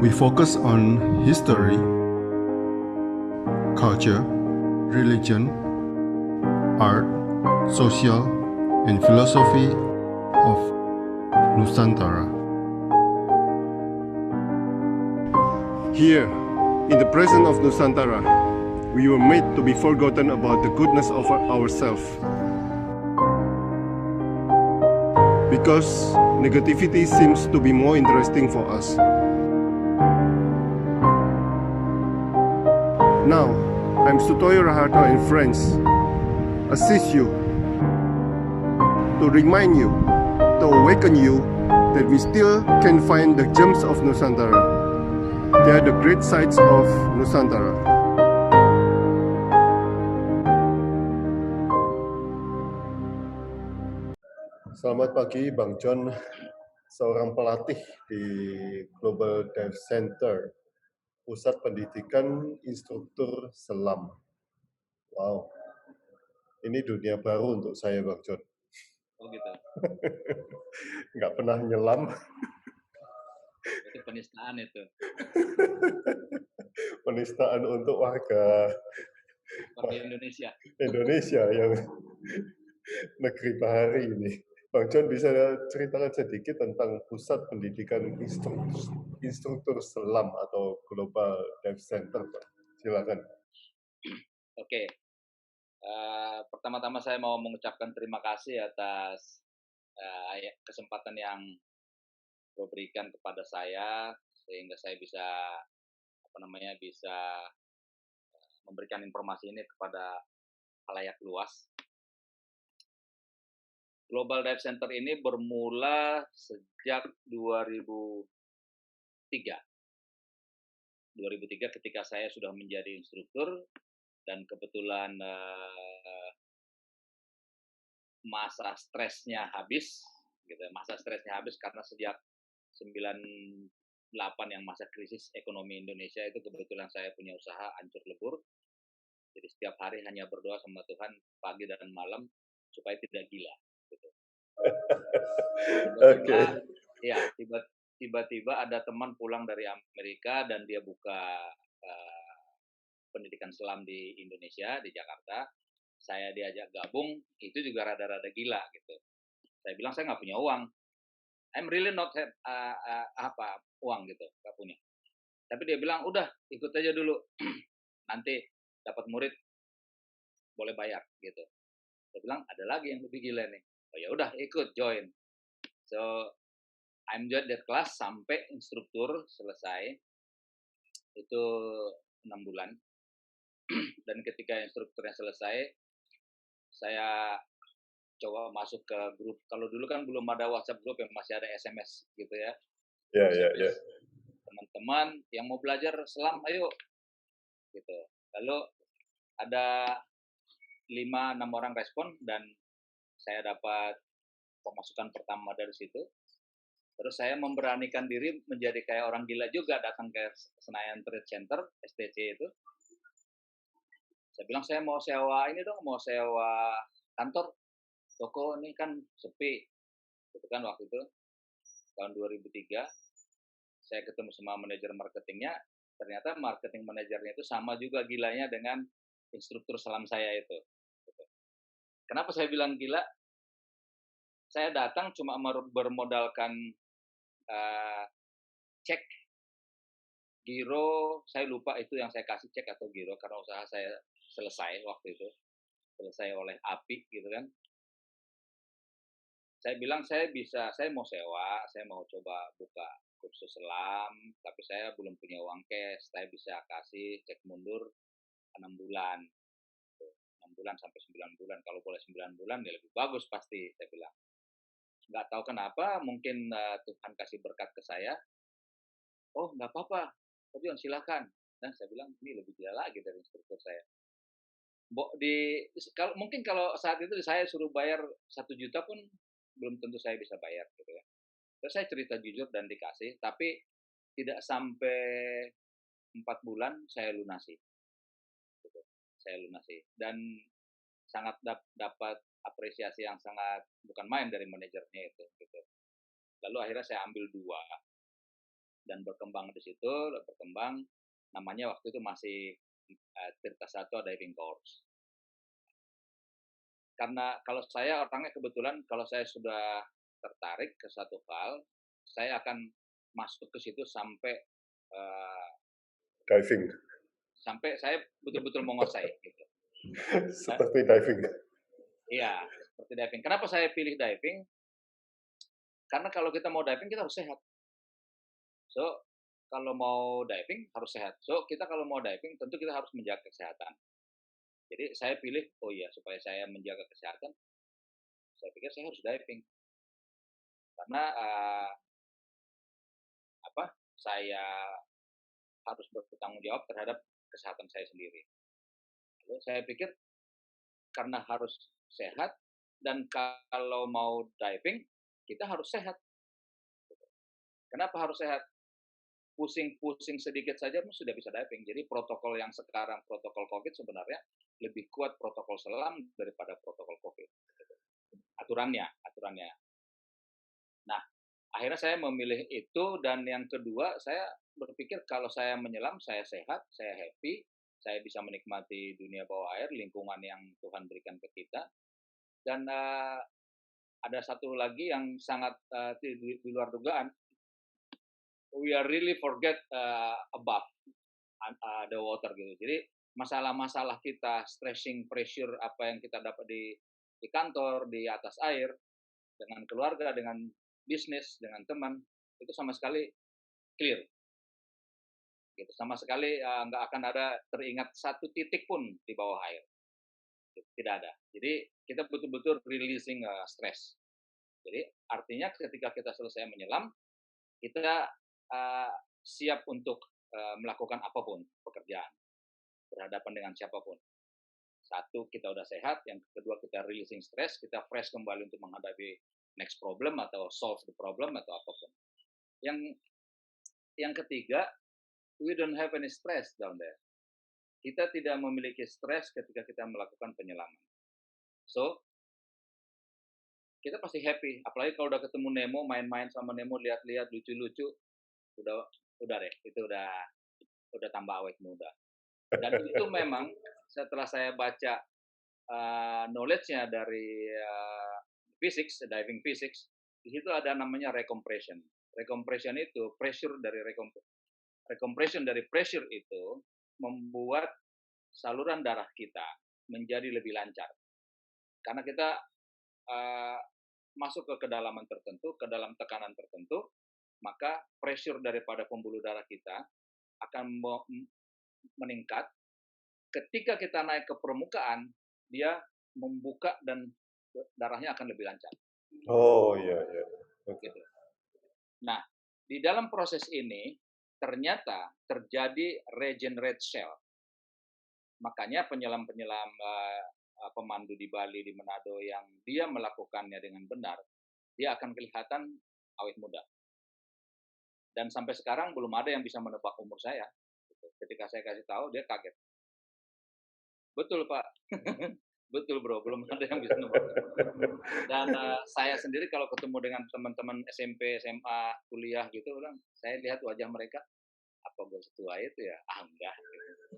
We focus on history, culture, religion, art, social, and philosophy of Nusantara. Here, in the presence of Nusantara, we were made to be forgotten about the goodness of ourselves. Because negativity seems to be more interesting for us. Now, I'm Sutoyo Raharto and friends, assist you, to remind you, to awaken you that we still can find the gems of Nusantara. They are the great sights of Nusantara. Selamat pagi, Bang John, seorang pelatih di Global Dive Center, Pusat Pendidikan Instruktur Selam. Wow, ini dunia baru untuk saya, Bang John. Oh gitu. Nggak pernah nyelam. Itu penistaan itu. Penistaan untuk warga Indonesia yang negeri bahari ini. Bang John bisa ceritakan sedikit tentang Pusat Pendidikan Instruktur Selam atau Global Dive Center, Pak? Silakan. Oke. Pertama-tama saya mau mengucapkan terima kasih atas kesempatan yang diberikan kepada saya sehingga saya bisa memberikan informasi ini kepada khalayak luas. Global Dive Center ini bermula sejak 2003 ketika saya sudah menjadi instruktur dan kebetulan masa stresnya habis karena sejak 98 yang masa krisis ekonomi Indonesia itu kebetulan saya punya usaha hancur lebur. Jadi setiap hari hanya berdoa sama Tuhan pagi dan malam supaya tidak gila. Gitu. Tiba-tiba ada teman pulang dari Amerika dan dia buka pendidikan selam di Indonesia, di Jakarta. Saya diajak gabung, itu juga rada-rada gila gitu. Saya bilang saya nggak punya uang. I'm really not uang gitu, nggak punya. Tapi dia bilang udah ikut aja dulu, nanti dapat murid boleh bayar gitu. Saya bilang ada lagi yang lebih gila nih. Oh ya udah ikut join. So I'm join that class sampai instruktur selesai itu 6 bulan. Dan ketika instrukturnya selesai, saya coba masuk ke grup. Kalau dulu kan belum ada WhatsApp grup, yang masih ada SMS gitu ya. Ya. Teman-teman yang mau belajar selam, ayo. Gitu. Lalu ada 5-6 orang respon dan saya dapat pemasukan pertama dari situ. Terus saya memberanikan diri menjadi kayak orang gila juga, datang ke Senayan Trade Center, STC itu. Saya bilang saya mau sewa kantor. Toko ini kan sepi. Gitu kan waktu itu, tahun 2003, saya ketemu sama manajer marketingnya, ternyata marketing manajernya itu sama juga gilanya dengan instruktur selam saya itu. Gitu. Kenapa saya bilang gila? Saya datang cuma bermodalkan cek, giro, saya lupa itu yang saya kasih cek atau giro, karena usaha saya selesai waktu itu, selesai oleh API gitu kan. Saya bilang saya mau sewa, saya mau coba buka kursus selam, tapi saya belum punya uang cash, saya bisa kasih cek mundur 6 bulan. 6 bulan sampai 9 bulan, kalau boleh 9 bulan ya lebih bagus pasti, saya bilang. Nggak tahu kenapa, mungkin Tuhan kasih berkat ke saya. Oh, nggak apa-apa, tapi silakan. Dan saya bilang, ini lebih gila lagi dari instruktur saya. Mungkin kalau saat itu saya suruh bayar 1 juta pun belum tentu saya bisa bayar gitu ya. Terus saya cerita jujur dan dikasih, tapi tidak sampai 4 bulan saya lunasi. Gitu. Saya lunasi dan sangat dapat apresiasi yang sangat bukan main dari manajernya itu gitu. Lalu akhirnya saya ambil 2. dan berkembang di situ, berkembang. Namanya waktu itu masih Tirta Satwa Diving Course. Karena kalau saya orangnya kebetulan kalau saya sudah tertarik ke satu hal, saya akan masuk ke situ sampai Diving. sampai saya betul-betul menguasai gitu. Seperti diving. Iya, seperti diving. Kenapa saya pilih diving? Karena kalau kita mau diving kita harus sehat. So, kalau mau diving harus sehat. So, kita kalau mau diving tentu kita harus menjaga kesehatan. Jadi saya pilih, oh iya supaya saya menjaga kesehatan, saya pikir saya harus diving. Karena saya harus bertanggung jawab terhadap kesehatan saya sendiri. Lalu saya pikir karena harus sehat dan kalau mau diving kita harus sehat. Kenapa harus sehat? Pusing-pusing sedikit saja sudah bisa diving. Jadi protokol yang sekarang protokol COVID sebenarnya lebih kuat protokol selam daripada protokol COVID. Aturannya. Nah, akhirnya saya memilih itu dan yang kedua saya berpikir kalau saya menyelam saya sehat, saya happy, saya bisa menikmati dunia bawah air, lingkungan yang Tuhan berikan ke kita. Dan ada satu lagi yang sangat di luar dugaan, we are really forget above the water gitu. Jadi masalah-masalah kita, stressing, pressure apa yang kita dapat di kantor, di atas air, dengan keluarga, dengan bisnis, dengan teman, itu sama sekali clear. Gitu. Sama sekali nggak akan ada teringat satu titik pun di bawah air. Tidak ada. Jadi kita betul-betul releasing stress. Jadi artinya ketika kita selesai menyelam, kita siap untuk melakukan apapun pekerjaan, berhadapan dengan siapapun. Satu, kita udah sehat. Yang kedua, kita releasing stress, kita fresh kembali untuk menghadapi next problem atau solve the problem atau apapun. Yang ketiga, we don't have any stress down there. Kita tidak memiliki stres ketika kita melakukan penyelaman. So, kita pasti happy. Apalagi kalau udah ketemu Nemo, main-main sama Nemo, lihat-lihat lucu-lucu, udah deh, itu udah tambah awet muda. Dan itu memang setelah saya baca knowledge-nya dari physics, diving physics, di situ ada namanya recompression. Recompression itu pressure dari recompression dari pressure itu membuat saluran darah kita menjadi lebih lancar. Karena kita masuk ke kedalaman tertentu, ke dalam tekanan tertentu, maka pressure daripada pembuluh darah kita akan meningkat. Ketika kita naik ke permukaan, dia membuka dan darahnya akan lebih lancar. Oh iya. Okay. Gitu. Nah, di dalam proses ini ternyata terjadi regenerate cell. Makanya penyelam-penyelam pemandu di Bali, di Manado yang dia melakukannya dengan benar, dia akan kelihatan awet muda. Dan sampai sekarang belum ada yang bisa menebak umur saya. Ketika saya kasih tahu, dia kaget. Betul, Pak. Betul, bro. Belum ada yang bisa nebak. Dan saya sendiri kalau ketemu dengan teman-teman SMP, SMA, kuliah gitu, saya lihat wajah mereka, apa gue setua itu ya? Enggak.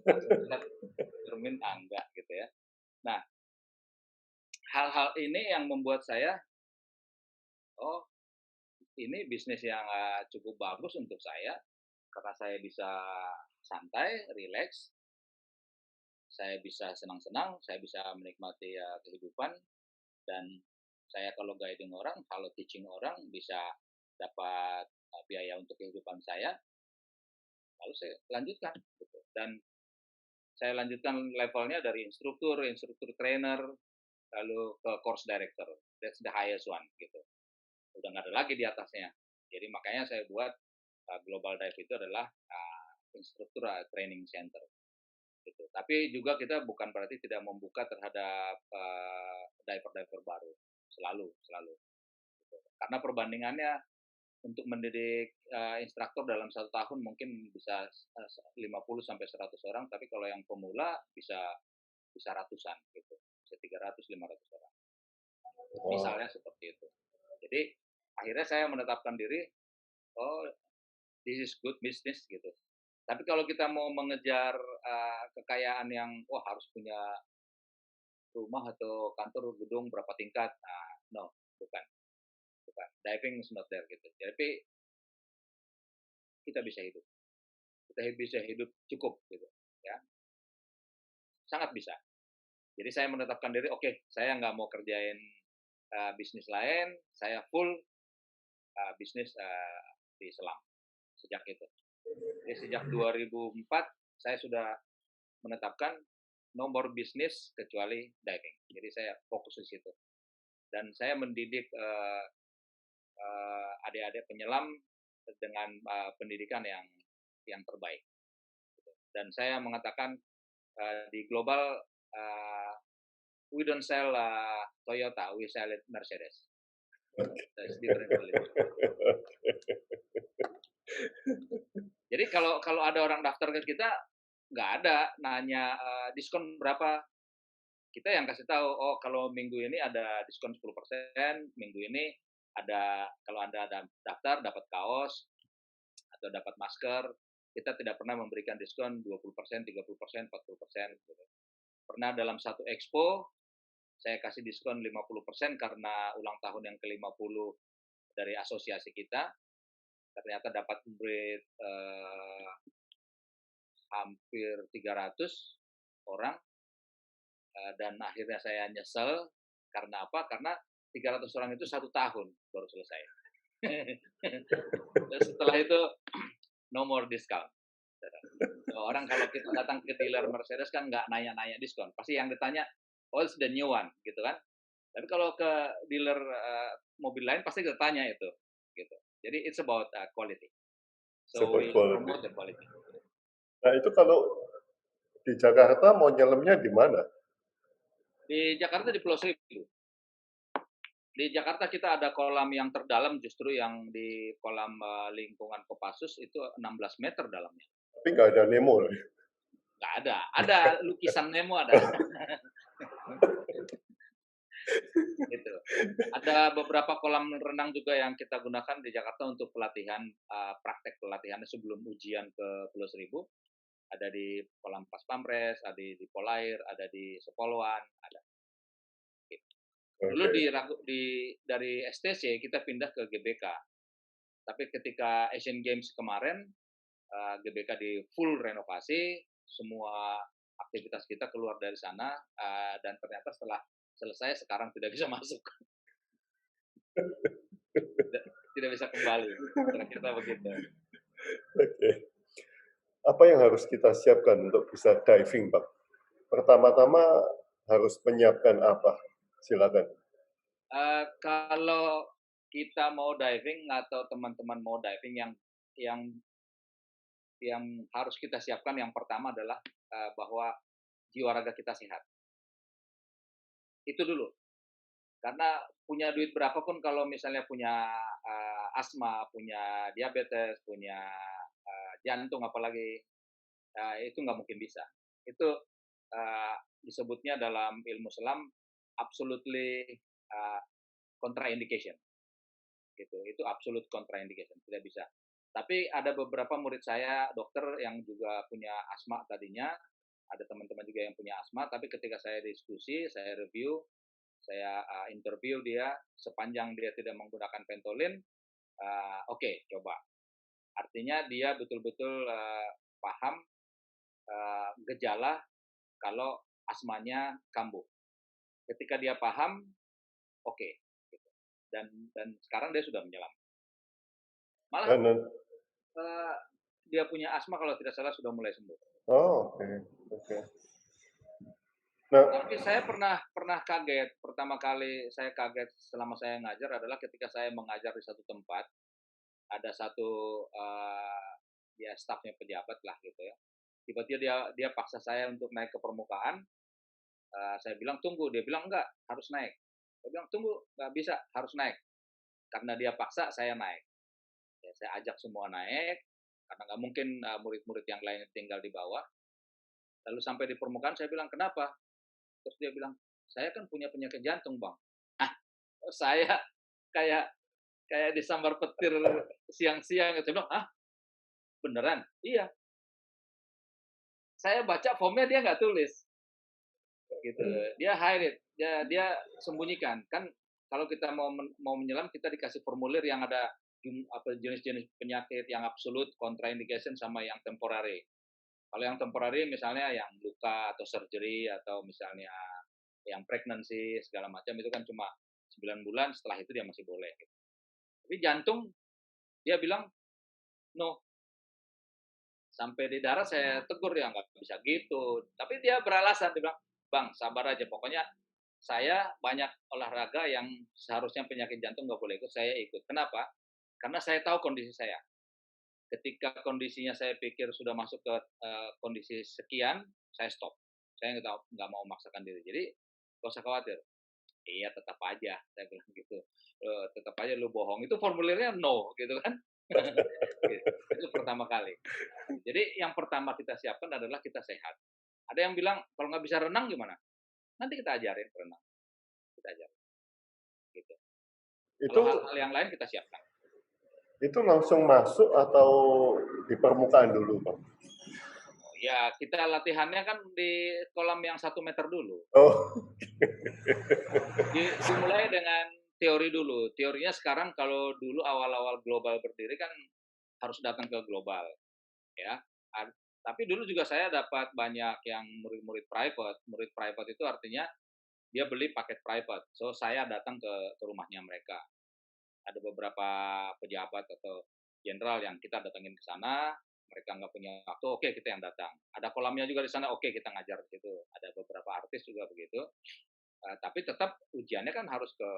Gitu. Cermin enggak gitu ya. Nah, hal-hal ini yang membuat saya, oh, ini bisnis yang cukup bagus untuk saya, karena saya bisa santai, relax, saya bisa senang-senang, saya bisa menikmati kehidupan, dan saya kalau guiding orang, kalau teaching orang bisa dapat biaya untuk kehidupan saya, lalu saya lanjutkan. Gitu. Dan saya lanjutkan levelnya dari instruktur trainer, lalu ke course director. That's the highest one. Gitu. Udah nggak ada lagi di atasnya. Jadi makanya saya buat Global Dive itu adalah instruktur training center. Gitu. Tapi juga kita bukan berarti tidak membuka terhadap diver-diver baru. Selalu. Gitu. Karena perbandingannya untuk mendidik instruktur dalam 1 tahun mungkin bisa 50 sampai 100 orang, tapi kalau yang pemula bisa ratusan gitu. Bisa 300-500 orang. Misalnya seperti itu. Jadi akhirnya saya menetapkan diri, oh this is good business gitu. Tapi kalau kita mau mengejar kekayaan yang harus punya rumah atau kantor gedung berapa tingkat, no, bukan. Diving is not there gitu. Jadi kita bisa hidup cukup gitu, ya, sangat bisa. Jadi saya menetapkan diri, oke, saya nggak mau kerjain bisnis lain, saya full bisnis di selam sejak itu. Jadi sejak 2004 saya sudah menetapkan no more bisnis kecuali diving. Jadi saya fokus di situ. Dan saya mendidik adik-adik penyelam dengan pendidikan yang terbaik. Dan saya mengatakan di global we don't sell Toyota, we sell it Mercedes. That's different. Jadi kalau ada orang daftar ke kita, nggak ada nanya diskon berapa. Kita yang kasih tahu, oh kalau minggu ini ada diskon 10%, minggu ini ada, kalau Anda ada daftar dapat kaos atau dapat masker, kita tidak pernah memberikan diskon 20%, 30%, 40%. Gitu. Pernah dalam satu expo, saya kasih diskon 50% karena ulang tahun yang ke-50 dari asosiasi kita. Ternyata dapat murid hampir 300 orang. Dan akhirnya saya nyesel, karena apa? Karena 300 orang itu 1 tahun baru selesai. Dan setelah itu, no more discount. Orang kalau kita datang ke dealer Mercedes kan nggak nanya-nanya diskon. Pasti yang ditanya, oh it's the new one, gitu kan. Tapi kalau ke dealer mobil lain pasti kita tanya itu. Gitu. Jadi it's about quality. So we promote the quality. Nah itu kalau di Jakarta mau nyelemnya di mana? Di Jakarta di Pulau Seribu. Di Jakarta kita ada kolam yang terdalam, justru yang di kolam lingkungan Kopassus itu 16 meter dalamnya. Tapi nggak ada Nemo. Nggak ada lukisan Nemo ada. Gitu. Ada beberapa kolam renang juga yang kita gunakan di Jakarta untuk pelatihan, praktek pelatihannya sebelum ujian ke Pulau Seribu. Ada di kolam Pas Pampres, ada di Polair, ada di Sepoluan, ada. Gitu. Dulu dari STC kita pindah ke GBK. Tapi ketika Asian Games kemarin, GBK di full renovasi, semua aktivitas kita keluar dari sana, dan ternyata setelah selesai sekarang tidak bisa masuk. Tidak bisa kembali. Ternyata begitu. Oke. Apa yang harus kita siapkan untuk bisa diving, Pak? Pertama-tama harus menyiapkan apa? Silakan. Kalau kita mau diving atau teman-teman mau diving, yang harus kita siapkan yang pertama adalah bahwa jiwa raga kita sehat. Itu dulu. Karena punya duit berapapun kalau misalnya punya asma, punya diabetes, punya jantung apalagi, itu nggak mungkin bisa. Itu disebutnya dalam ilmu selam absolutely contraindication. Gitu. Itu absolute contraindication, tidak bisa. Tapi ada beberapa murid saya, dokter yang juga punya asma tadinya, ada teman-teman juga yang punya asma, tapi ketika saya diskusi, saya review, saya interview dia, sepanjang dia tidak menggunakan Ventolin, oke, coba. Artinya dia betul-betul paham gejala kalau asmanya kambuh. Ketika dia paham, oke. Gitu. Dan sekarang dia sudah menyelam. Malah dia punya asma kalau tidak salah sudah mulai sembuh. Oh, oke. Nah, tapi saya pernah kaget. Pertama kali saya kaget selama saya ngajar adalah ketika saya mengajar di satu tempat, ada satu ya stafnya pejabat lah gitu ya. Tiba-tiba dia paksa saya untuk naik ke permukaan. Saya bilang tunggu, dia bilang enggak, harus naik. Saya bilang tunggu, nggak bisa, harus naik. Karena dia paksa, saya naik. Ya, saya ajak semua naik, karena nggak mungkin murid-murid yang lain tinggal di bawah. Lalu sampai di permukaan saya bilang kenapa? Terus dia bilang, saya kan punya penyakit jantung, Bang. Saya kayak disambar petir siang-siang. Saya bilang, Beneran? Iya. Saya baca formnya dia nggak tulis. Gitu. Dia hide it. Dia sembunyikan. Kan kalau kita mau menyelam, kita dikasih formulir yang ada jenis-jenis penyakit yang absolut, contraindication, sama yang temporary. Kalau yang temporary misalnya yang luka atau surgery atau misalnya yang pregnancy segala macam itu kan cuma 9 bulan, setelah itu dia masih boleh. Gitu. Tapi jantung dia bilang no. Sampai di darat saya tegur, ya nggak bisa gitu. Tapi dia beralasan, dia bilang, Bang sabar aja, pokoknya saya banyak olahraga yang seharusnya penyakit jantung nggak boleh ikut, saya ikut. Kenapa? Karena saya tahu kondisi saya. Ketika kondisinya saya pikir sudah masuk ke kondisi sekian, saya stop. Saya nggak mau memaksakan diri. Jadi nggak usah khawatir. Iya tetap aja, saya bilang gitu. Tetap aja lu bohong. Itu formulirnya no, gitu kan? Itu pertama kali. Jadi yang pertama kita siapkan adalah kita sehat. Ada yang bilang kalau nggak bisa renang gimana? Nanti kita ajarin renang. Kita ajarin. Gitu. Itu Kalau hal-hal yang lain kita siapkan. itu langsung masuk atau di permukaan dulu, Bang? Ya kita latihannya kan di kolam yang 1 meter dulu. Oh. Dimulai dengan teori dulu. Teorinya sekarang kalau dulu awal-awal global berdiri kan harus datang ke global. Ya. Tapi dulu juga saya dapat banyak yang murid-murid private. Murid private itu artinya dia beli paket private. So saya datang ke rumahnya mereka. Ada beberapa pejabat atau jenderal yang kita datangin ke sana, mereka nggak punya waktu, oke kita yang datang. Ada kolamnya juga di sana, oke kita ngajar di situ. Ada beberapa artis juga begitu. Tapi tetap ujiannya kan harus ke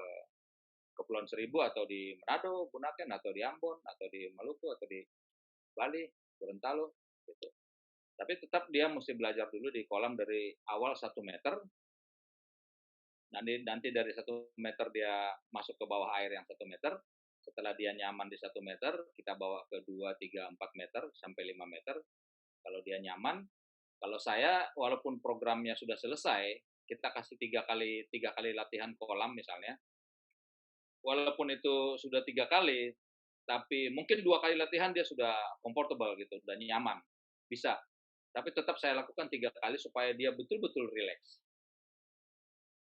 Kepulauan Seribu atau di Manado, Bunaken, atau di Ambon, atau di Maluku, atau di Bali, Gorontalo, gitu. Tapi tetap dia mesti belajar dulu di kolam dari awal 1 meter, nanti dari 1 meter dia masuk ke bawah air yang 1 meter, setelah dia nyaman di 1 meter, kita bawa ke 2, 3, 4 meter, sampai 5 meter, kalau dia nyaman, kalau saya, walaupun programnya sudah selesai, kita kasih 3 kali latihan kolam misalnya, walaupun itu sudah 3 kali, tapi mungkin 2 kali latihan dia sudah comfortable gitu, udah nyaman, bisa. Tapi tetap saya lakukan 3 kali supaya dia betul-betul rileks.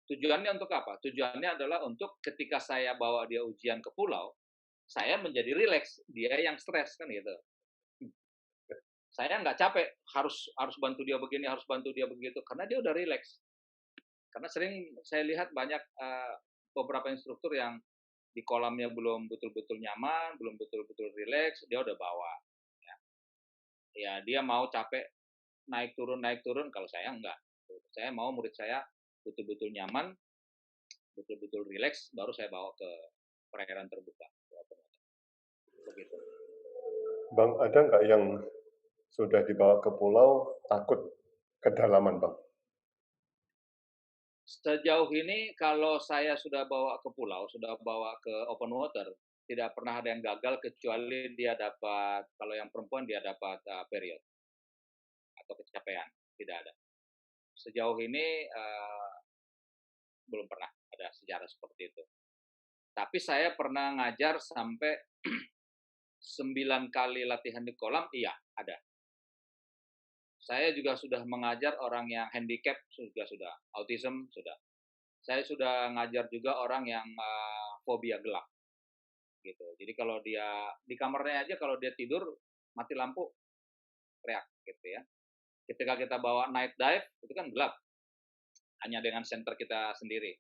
Tujuannya untuk apa? Tujuannya adalah untuk ketika saya bawa dia ujian ke pulau, saya menjadi rileks, dia yang stres kan gitu. Saya nggak capek, harus bantu dia begini, harus bantu dia begitu, karena dia udah rileks. Karena sering saya lihat banyak beberapa instruktur yang di kolamnya belum betul-betul nyaman, belum betul-betul rileks, dia udah bawa. Ya dia mau capek naik turun, kalau saya enggak. Saya mau murid saya betul-betul nyaman, betul-betul rileks, baru saya bawa ke perairan terbuka. Begitu. Bang, ada nggak yang sudah dibawa ke pulau takut kedalaman, Bang? Sejauh ini kalau saya sudah bawa ke pulau, sudah bawa ke open water, tidak pernah ada yang gagal kecuali dia dapat, kalau yang perempuan dia dapat period atau kecapean, tidak ada. Sejauh ini belum pernah ada sejarah seperti itu. Tapi saya pernah ngajar sampai 9 kali latihan di kolam, iya ada. Saya juga sudah mengajar orang yang handicap, sudah, autism sudah. Saya sudah ngajar juga orang yang fobia gelap. Gitu. Jadi kalau dia di kamarnya aja, kalau dia tidur mati lampu, teriak gitu ya. Ketika kita bawa night dive, itu kan gelap. Hanya dengan senter kita sendiri.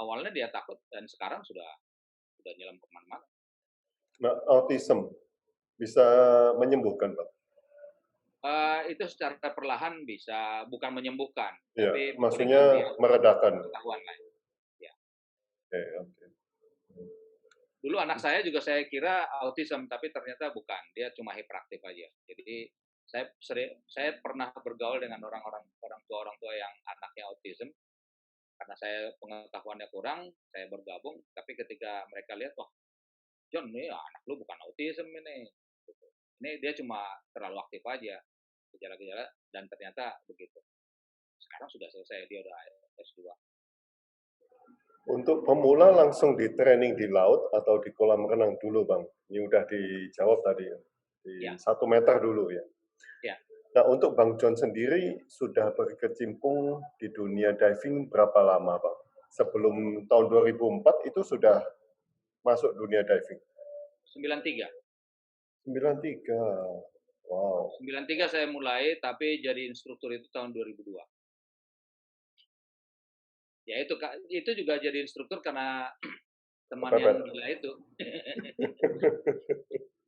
Awalnya dia takut dan sekarang sudah nyelam kemana-mana. Nah, autism bisa menyembuhkan, Bang? Itu secara perlahan bisa, bukan menyembuhkan, Ya, tapi maksudnya meredakan. Pengetahuan lah. Ya. Oke. Dulu anak saya juga saya kira autism, tapi ternyata bukan, dia cuma hiperaktif aja. Jadi saya pernah bergaul dengan orang tua yang anaknya autism, karena saya pengetahuannya kurang, saya bergabung, tapi ketika mereka lihat, wah, John, ini anak lu bukan autism ini. Ini dia cuma terlalu aktif aja, gejala-gejala, dan ternyata begitu. Sekarang sudah selesai, dia udah S2. Untuk pemula langsung di training di laut atau di kolam renang dulu, Bang? Ini udah dijawab tadi ya. di Ya, 1 meter dulu ya. ya. Nah, untuk Bang John sendiri sudah berkecimpung di dunia diving berapa lama, Bang? Sebelum tahun 2004 itu sudah masuk dunia diving? 93. 93. Wow. 93 saya mulai, tapi jadi instruktur itu tahun 2002. Ya itu juga jadi instruktur karena teman yang Kepepet. gila itu.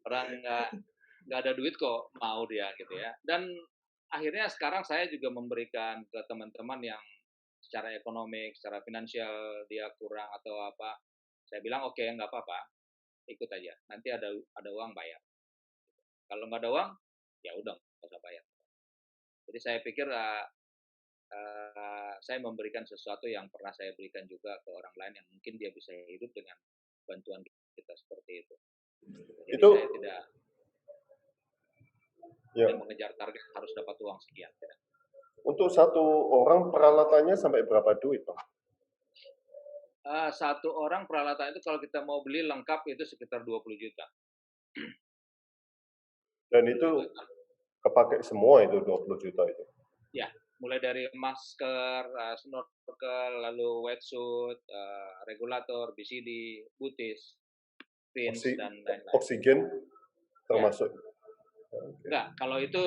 Orang nggak ada duit kok mau dia gitu ya. Dan akhirnya sekarang saya juga memberikan ke teman-teman yang secara ekonomi, secara finansial dia kurang atau apa, saya bilang oke, nggak apa-apa, ikut aja. Nanti ada uang bayar. Kalau nggak ada uang, ya udah nggak usah bayar. Jadi saya pikir saya memberikan sesuatu yang pernah saya berikan juga ke orang lain yang mungkin dia bisa hidup dengan bantuan kita seperti itu. Jadi Itu saya tidak ya, mengejar target harus dapat uang sekian. Ya. untuk satu orang peralatannya sampai berapa duit, Bang? Satu orang peralatan itu kalau kita mau beli lengkap itu sekitar 20 juta. Dan itu kepake semua itu 20 juta itu. Ya, mulai dari masker, snorkel, lalu wetsuit, regulator, BCD, butis, fins, dan lain-lain. Oksigen termasuk. Ya. Enggak, kalau itu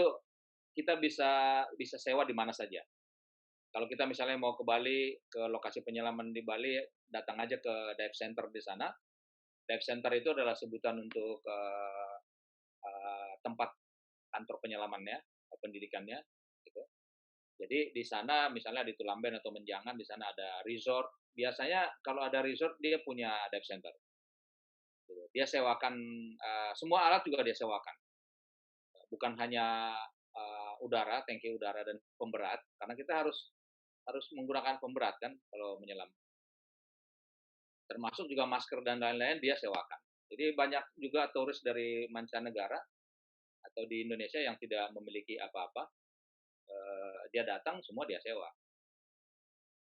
kita bisa sewa di mana saja. Kalau kita misalnya mau ke Bali, ke lokasi penyelaman di Bali, datang aja ke dive center di sana. Dive center itu adalah sebutan untuk tempat kantor penyelamannya, pendidikannya, gitu. Jadi di sana misalnya di Tulamben atau Menjangan, di sana ada resort. Biasanya kalau ada resort dia punya dive center. Dia sewakan semua alat juga dia sewakan. Bukan hanya udara, tangki udara dan pemberat, karena kita harus menggunakan pemberat kan kalau menyelam. Termasuk juga masker dan lain-lain dia sewakan. Jadi banyak juga turis dari mancanegara atau di Indonesia yang tidak memiliki apa-apa, dia datang semua dia sewa.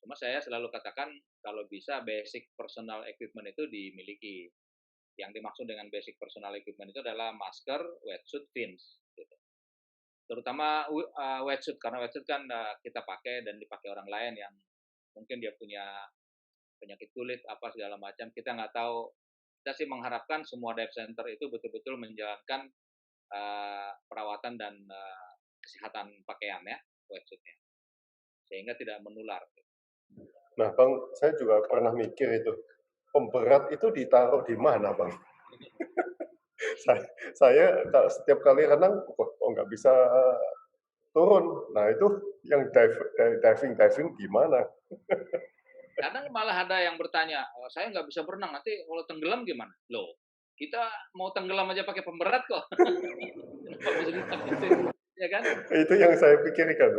Cuma saya selalu katakan kalau bisa basic personal equipment itu dimiliki. Yang dimaksud dengan basic personal equipment itu adalah masker, wetsuit, fins. Gitu. Terutama wetsuit, karena wetsuit kan kita pakai dan dipakai orang lain yang mungkin dia punya penyakit kulit apa segala macam, kita nggak tahu. Kita sih mengharapkan semua dive center itu betul-betul menjalankan perawatan dan kesehatan pakaiannya, wetsuitnya, sehingga tidak menular. Nah, Bang, saya juga pernah mikir itu, pemberat itu ditaruh di mana, Bang? saya setiap kali renang, kok nggak bisa turun. Nah, itu yang diving gimana? Kadang malah ada yang bertanya, saya nggak bisa berenang, nanti kalau tenggelam gimana? Loh, kita mau tenggelam aja pakai pemberat kok. Kenapa bisa ditakutin? Ya kan? Itu yang saya pikirkan.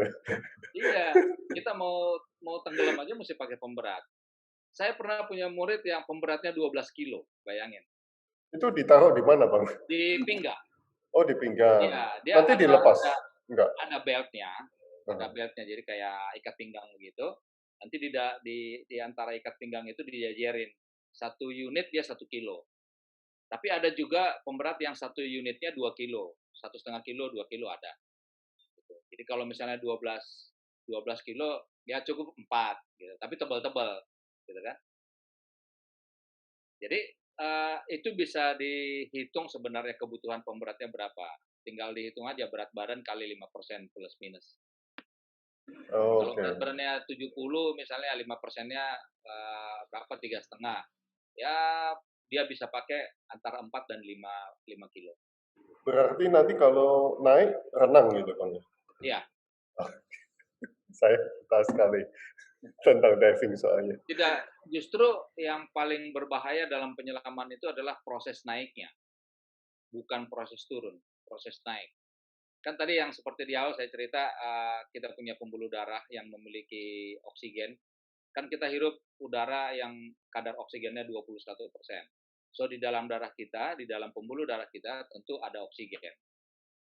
Iya, kita mau tenggelam aja mesti pakai pemberat. Saya pernah punya murid yang pemberatnya 12 kilo, bayangin. Itu ditaruh di mana, Bang? Di pinggang. Oh, di pinggang. Iya, dia Nanti dilepas? Enggak. ada beltnya, jadi kayak ikat pinggang begitu. Nanti di antara ikat pinggang itu dijajarin. 1 unit dia 1 kilo. Tapi ada juga pemberat yang 1 unitnya 2 kilo, 1,5 kilo, 2 kilo ada. Gitu. Jadi kalau misalnya 12 kilo, ya cukup 4, gitu. Tapi tebal-tebal, gitu kan? Jadi itu bisa dihitung sebenarnya kebutuhan pemberatnya berapa. Tinggal dihitung aja berat badan kali 5% plus minus. Oh, kalau berat badannya 70 misalnya 5%-nya berapa 3,5. Ya dia bisa pakai antara 4 dan 5 kilo. Berarti nanti kalau naik renang gitu, Bang? Iya. Saya suka sekali tentang diving soalnya. Tidak, justru yang paling berbahaya dalam penyelaman itu adalah proses naiknya. Bukan proses turun, proses naik. Kan tadi yang seperti di awal saya cerita, kita punya pembuluh darah yang memiliki oksigen. Kan kita hirup udara yang kadar oksigennya 21%. So di dalam darah kita, di dalam pembuluh darah kita tentu ada oksigen.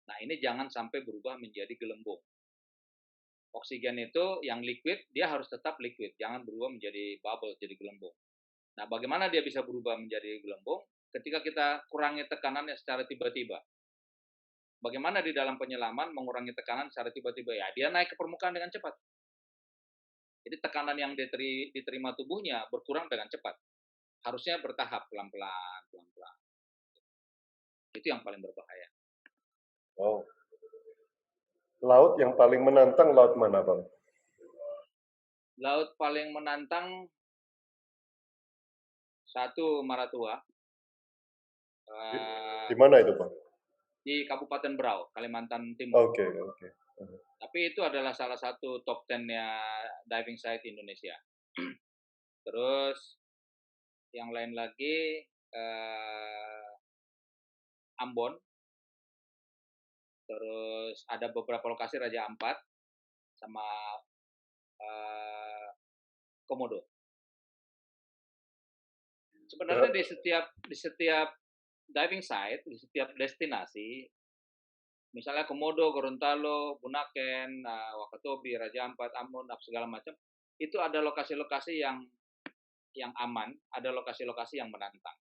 Nah ini jangan sampai berubah menjadi gelembung. Oksigen itu yang liquid, dia harus tetap liquid, jangan berubah menjadi bubble, jadi gelembung. Nah, bagaimana dia bisa berubah menjadi gelembung? Ketika kita kurangi tekanannya secara tiba-tiba. bagaimana di dalam penyelaman mengurangi tekanan secara tiba-tiba? Ya, dia naik ke permukaan dengan cepat. Jadi tekanan yang diterima tubuhnya berkurang dengan cepat. Harusnya bertahap, pelan-pelan, pelan-pelan. Itu yang paling berbahaya. Wow. Laut yang paling menantang laut mana, Bang? Laut paling menantang, satu Maratua, Di mana itu, Bang? di Kabupaten Berau, Kalimantan Timur. Oke. Tapi itu adalah salah satu top 10-nya diving site Indonesia. Terus yang lain lagi Ambon. Terus ada beberapa lokasi Raja Ampat sama Komodo. Sebenarnya di setiap diving site, di setiap destinasi, misalnya Komodo, Gorontalo, Bunaken, Wakatobi, Raja Ampat, Ambon, segala macam, itu ada lokasi-lokasi yang aman, ada lokasi-lokasi yang menantang.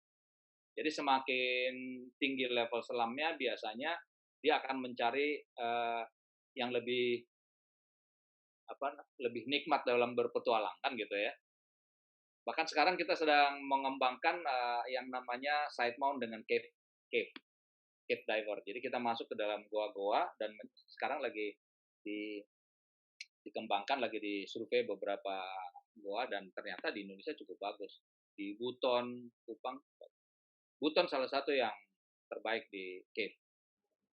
Jadi semakin tinggi level selamnya, biasanya dia akan mencari yang lebih nikmat dalam berpetualang, kan gitu ya. Bahkan sekarang kita sedang mengembangkan yang namanya side mount dengan cave diver. Jadi kita masuk ke dalam goa-goa dan sekarang lagi dikembangkan, lagi disurvei beberapa goa dan ternyata di Indonesia cukup bagus. Di Buton, Kupang, Buton salah satu yang terbaik di cave.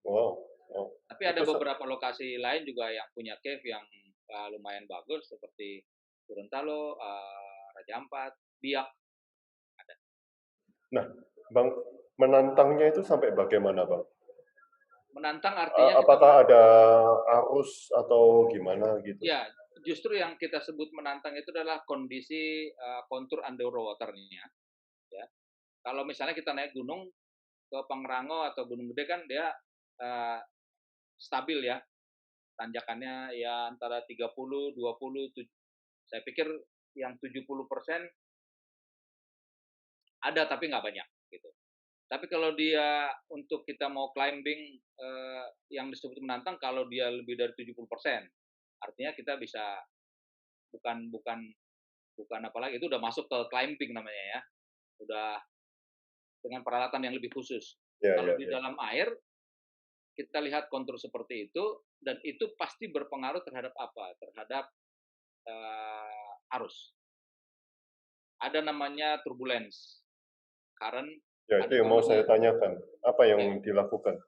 Wow. Tapi ada beberapa lokasi lain juga yang punya cave yang lumayan bagus seperti Gorontalo, Raja Ampat, Biak. Ada. Nah, Bang, menantangnya itu sampai bagaimana, Bang? Menantang artinya apakah ada arus atau gimana gitu? Ya, justru yang kita sebut menantang itu adalah kondisi kontur underwater-nya. Ya. Kalau misalnya kita naik gunung ke Pangrango atau Gunung Gede kan dia stabil ya, tanjakannya ya antara 30, 20, saya pikir yang 70% ada tapi nggak banyak gitu. Tapi kalau dia untuk kita mau climbing yang disebut menantang, kalau dia lebih dari 70%, artinya kita bisa bukan apalagi itu udah masuk ke climbing namanya ya, udah dengan peralatan yang lebih khusus. Kalau di dalam air kita lihat kontur seperti itu dan itu pasti berpengaruh terhadap apa? Terhadap arus. Ada namanya turbulence, current. Ya, itu yang mau saya tanyakan. Apa yang dilakukan?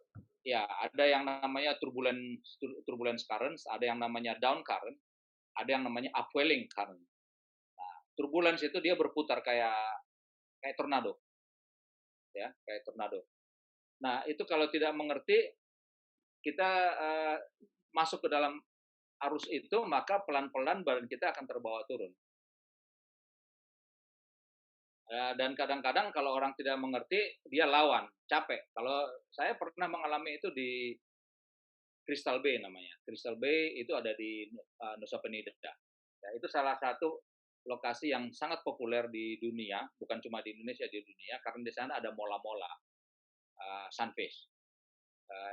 Ya, ada yang namanya turbulence currents, ada yang namanya down current, ada yang namanya upwelling current. Nah, turbulence itu dia berputar kayak tornado. Ya, kayak tornado. Nah, itu kalau tidak mengerti, kita masuk ke dalam arus itu, maka pelan-pelan badan kita akan terbawa turun. Dan kadang-kadang kalau orang tidak mengerti, dia lawan, capek. Kalau saya pernah mengalami itu di Crystal Bay namanya. Crystal Bay itu ada di Nusa Penida. Ya, itu salah satu lokasi yang sangat populer di dunia, bukan cuma di Indonesia, di dunia, karena di sana ada mola-mola sunfish.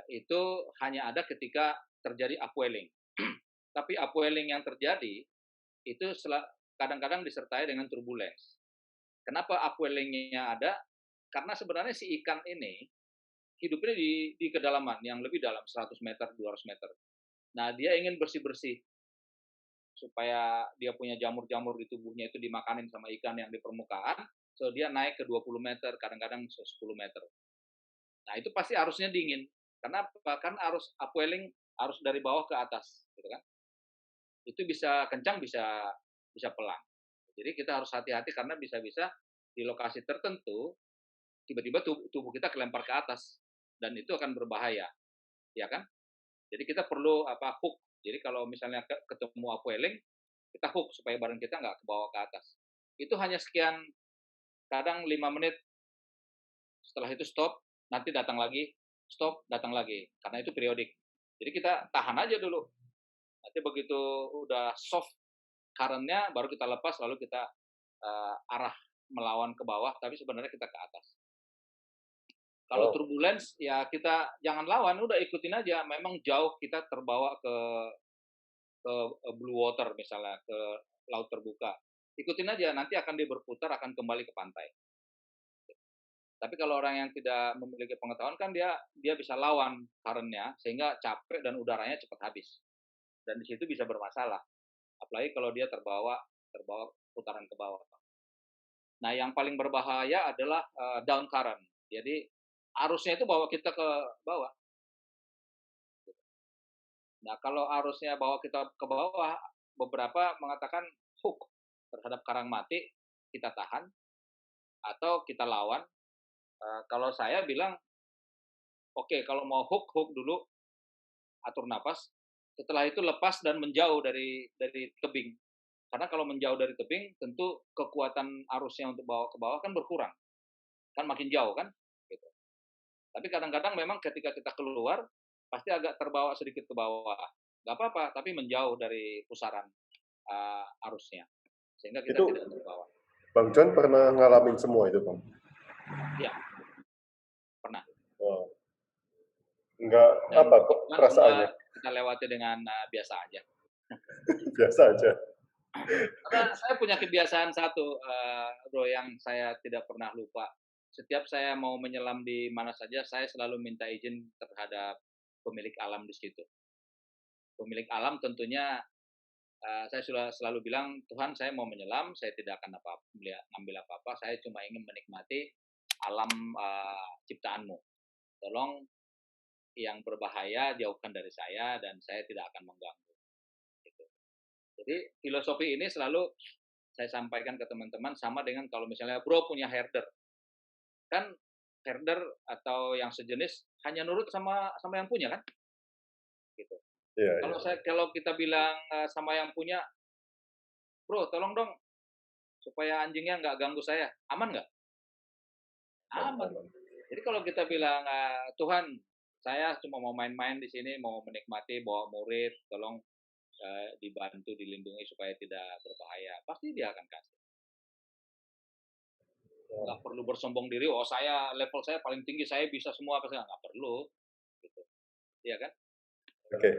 Itu hanya ada ketika terjadi upwelling. Tapi upwelling yang terjadi itu kadang-kadang disertai dengan turbulence. Kenapa upwelling-nya ada? Karena sebenarnya si ikan ini hidupnya di kedalaman yang lebih dalam, 100 meter, 200 meter. Nah, dia ingin bersih-bersih supaya dia punya jamur-jamur di tubuhnya itu dimakanin sama ikan yang di permukaan, so dia naik ke 20 meter, kadang-kadang 10 meter. Nah, itu pasti arusnya dingin. Karena bahkan arus upwelling arus dari bawah ke atas, gitu kan. Itu bisa kencang, bisa pelan. Jadi kita harus hati-hati karena bisa-bisa di lokasi tertentu tiba-tiba tubuh kita kelempar ke atas dan itu akan berbahaya, ya kan? Jadi kita perlu hook. Jadi kalau misalnya ketemu upwelling, kita hook supaya badan kita nggak ke bawah ke atas. Itu hanya sekian, kadang 5 menit. Setelah itu stop, nanti datang lagi, stop, datang lagi. Karena itu periodik. Jadi kita tahan aja dulu. Nanti begitu udah soft current-nya, baru kita lepas, lalu kita arah melawan ke bawah, tapi sebenarnya kita ke atas. Kalau Wow. turbulence ya kita jangan lawan, udah ikutin aja. Memang jauh kita terbawa ke blue water misalnya, ke laut terbuka. Ikutin aja, nanti akan dia berputar, akan kembali ke pantai. Tapi kalau orang yang tidak memiliki pengetahuan kan dia bisa lawan current-nya sehingga capek dan udaranya cepat habis. Dan di situ bisa bermasalah. Apalagi kalau dia terbawa putaran ke bawah. Nah, yang paling berbahaya adalah down current. Jadi arusnya itu bawa kita ke bawah. Nah, kalau arusnya bawa kita ke bawah, beberapa mengatakan hook terhadap karang mati, kita tahan atau kita lawan. Kalau saya bilang, oke, kalau mau hook dulu, atur napas. Setelah itu lepas dan menjauh dari tebing. Karena kalau menjauh dari tebing, tentu kekuatan arusnya untuk bawa ke bawah kan berkurang. Kan makin jauh kan? Gitu. Tapi kadang-kadang memang ketika kita keluar, pasti agak terbawa sedikit ke bawah. Nggak apa-apa, tapi menjauh dari pusaran arusnya. Sehingga kita Itu tidak terbawa. Bang John pernah ngalamin semua itu, Bang? Ya, pernah. Wow. Enggak Dan apa kok semua perasaannya? kita lewati dengan biasa aja. Biasa aja. Karena saya punya kebiasaan satu, Bro, yang saya tidak pernah lupa. Setiap saya mau menyelam di mana saja, saya selalu minta izin terhadap pemilik alam di situ. Pemilik alam tentunya saya sudah selalu bilang, Tuhan, saya mau menyelam, saya tidak akan ngambil apa-apa, saya cuma ingin menikmati alam ciptaanmu. Tolong yang berbahaya jauhkan dari saya dan saya tidak akan mengganggu. Gitu. Jadi filosofi ini selalu saya sampaikan ke teman-teman sama dengan kalau misalnya bro punya herder. Kan herder atau yang sejenis hanya nurut sama yang punya kan? Gitu. Iya, Kalau iya. kalau kita bilang sama yang punya, bro tolong dong supaya anjingnya nggak ganggu saya, aman nggak? Aman. Aman. Jadi kalau kita bilang Tuhan, saya cuma mau main-main di sini, mau menikmati bawa murid, tolong dibantu, dilindungi supaya tidak berbahaya, pasti dia akan kasih. Nggak perlu bersombong diri, oh saya level saya paling tinggi, saya bisa semua, nggak perlu. Gitu. Iya kan? Oke.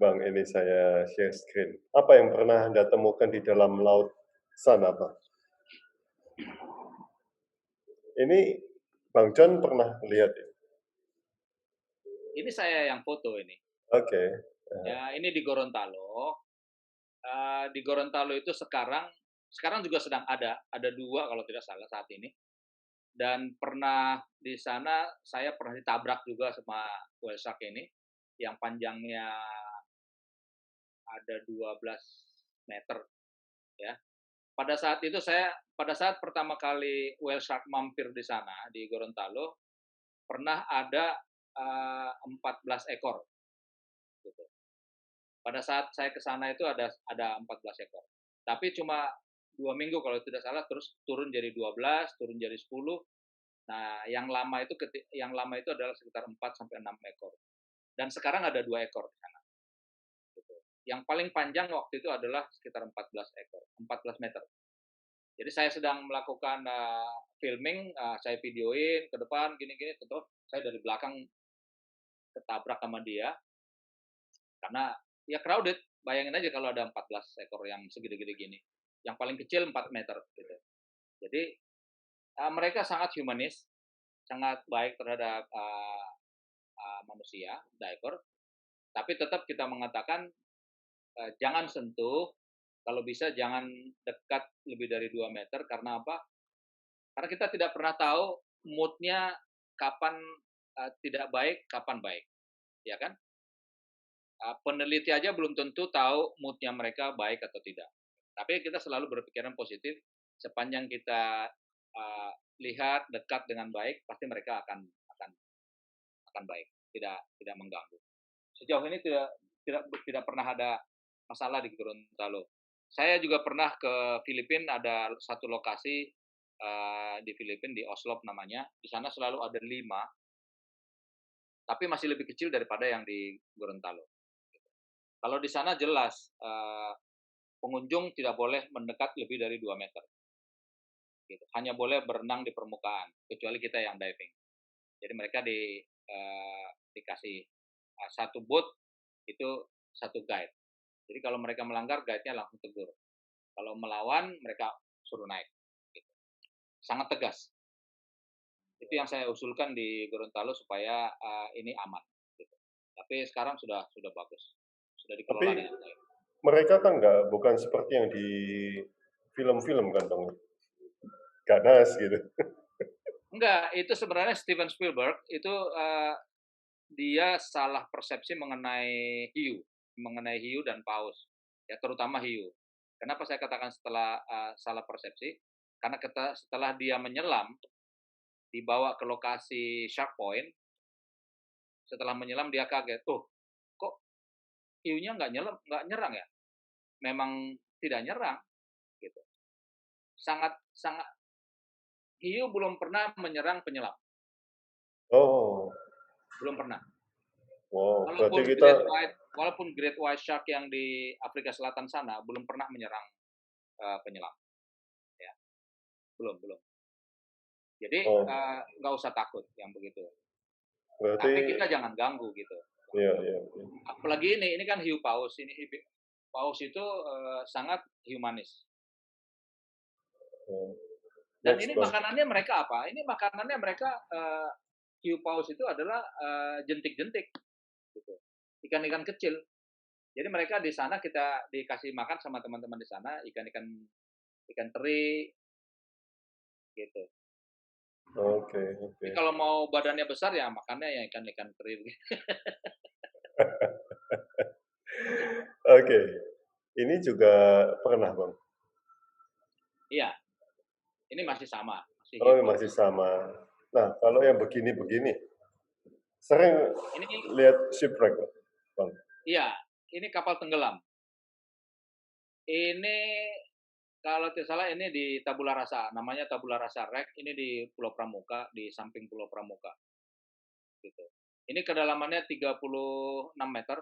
Bang, ini saya share screen. Apa yang pernah Anda temukan di dalam laut sana, Bang? Ini Bang John pernah lihat ya? Ini saya yang foto ini. Oke. Ya, ini di Gorontalo. Di Gorontalo itu sekarang juga sedang ada 2 kalau tidak salah saat ini. Dan pernah di sana saya pernah ditabrak juga sama whale shark ini yang panjangnya ada 12 meter ya. Pada saat pertama kali whale shark mampir di sana di Gorontalo pernah ada 14 ekor gitu. Pada saat saya ke sana itu ada 14 ekor. Tapi cuma 2 minggu kalau tidak salah terus turun jadi 12, turun jadi 10. Nah, yang lama itu adalah sekitar 4 sampai 6 ekor. Dan sekarang ada 2 ekor di sana. Gitu. Yang paling panjang waktu itu adalah sekitar 14 ekor, 14 meter. Jadi saya sedang melakukan filming, saya videoin ke depan gini-gini, tentu saya dari belakang ketabrak sama dia karena ya crowded. Bayangin aja kalau ada 14 ekor yang segede-gede gini. Yang paling kecil 4 meter gitu. Jadi mereka sangat humanis, sangat baik terhadap manusia, diver. Tapi tetap kita mengatakan jangan sentuh, kalau bisa jangan dekat lebih dari 2 meter. Karena apa? Karena kita tidak pernah tahu mood-nya kapan tidak baik, kapan baik. Ya kan? Peneliti aja belum tentu tahu mood-nya mereka baik atau tidak. Tapi kita selalu berpikiran positif, sepanjang kita lihat dekat dengan baik, pasti mereka akan baik, tidak mengganggu. Sejauh ini tidak pernah ada masalah di Gorontalo. Saya juga pernah ke Filipina, ada satu lokasi di Filipina di Oslo namanya. Di sana selalu ada 5, tapi masih lebih kecil daripada yang di Gorontalo. Kalau di sana jelas pengunjung tidak boleh mendekat lebih dari 2 meter. Gitu. Hanya boleh berenang di permukaan, kecuali kita yang diving. Jadi mereka dikasih satu boat itu satu guide. Jadi kalau mereka melanggar, guide-nya langsung tegur. Kalau melawan, mereka suruh naik. Gitu. Sangat tegas. Itu yang saya usulkan di Gorontalo supaya ini aman. Gitu. Tapi sekarang sudah bagus, sudah dikelola dengan baik. Mereka kan bukan seperti yang di film-film kan Bang, ganas gitu. Enggak, itu sebenarnya Steven Spielberg itu dia salah persepsi mengenai hiu dan paus, ya terutama hiu. Kenapa saya katakan salah persepsi? Karena setelah dia menyelam, dibawa ke lokasi Shark Point, setelah menyelam dia kaget, kok hiunya nggak nyerang ya? Memang tidak nyerang, gitu. Sangat hiu belum pernah menyerang penyelam. Oh. Belum pernah. Wow, berarti kita Walaupun Great White Shark yang di Afrika Selatan sana belum pernah menyerang penyelam. Ya. Belum. Jadi nggak usah takut yang begitu. berarti Tapi kita jangan ganggu gitu. iya. Apalagi ini kan hiu paus. Paus itu sangat humanis. Dan ini makanannya mereka apa? Ini makanannya mereka hiu paus itu adalah jentik-jentik, gitu. Ikan-ikan kecil. Jadi mereka di sana kita dikasih makan sama teman-teman di sana ikan teri, gitu. Oke. Jadi kalau mau badannya besar ya makannya ya ikan teri. Oke. Ini juga pernah Bang. Iya. Ini masih sama. Masih sama. Nah, kalau yang begini-begini, sering lihat shipwreck, Bang? Iya, ini kapal tenggelam. Ini kalau tidak salah ini di Tabula Rasa, namanya Tabula Rasa Wreck, ini di Pulau Pramuka, di samping Pulau Pramuka. Gitu. Ini kedalamannya 36 meter,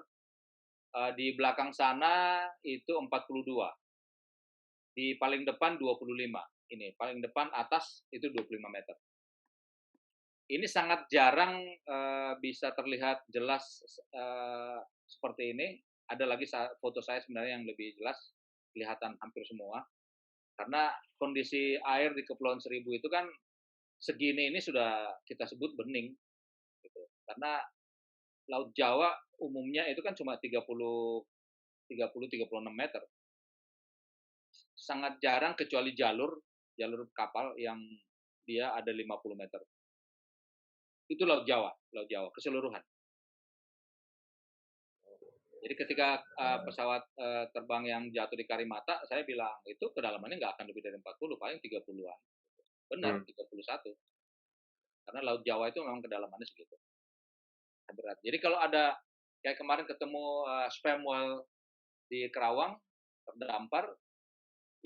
di belakang sana itu 42, di paling depan 25, ini paling depan atas itu 25 meter. Ini sangat jarang bisa terlihat jelas seperti ini. Ada lagi foto saya sebenarnya yang lebih jelas, kelihatan hampir semua. Karena kondisi air di Kepulauan Seribu itu kan segini ini sudah kita sebut bening. Gitu. Karena Laut Jawa umumnya itu kan cuma 36 meter. Sangat jarang kecuali jalur kapal yang dia ada 50 meter. Itu Laut Jawa keseluruhan. Jadi ketika pesawat terbang yang jatuh di Karimata, saya bilang itu kedalamannya nggak akan lebih dari 40, paling 30-an. Benar, 31. Karena Laut Jawa itu memang kedalamannya segitu. Berat. Jadi kalau ada kayak kemarin ketemu sperm whale di Kerawang terdampar,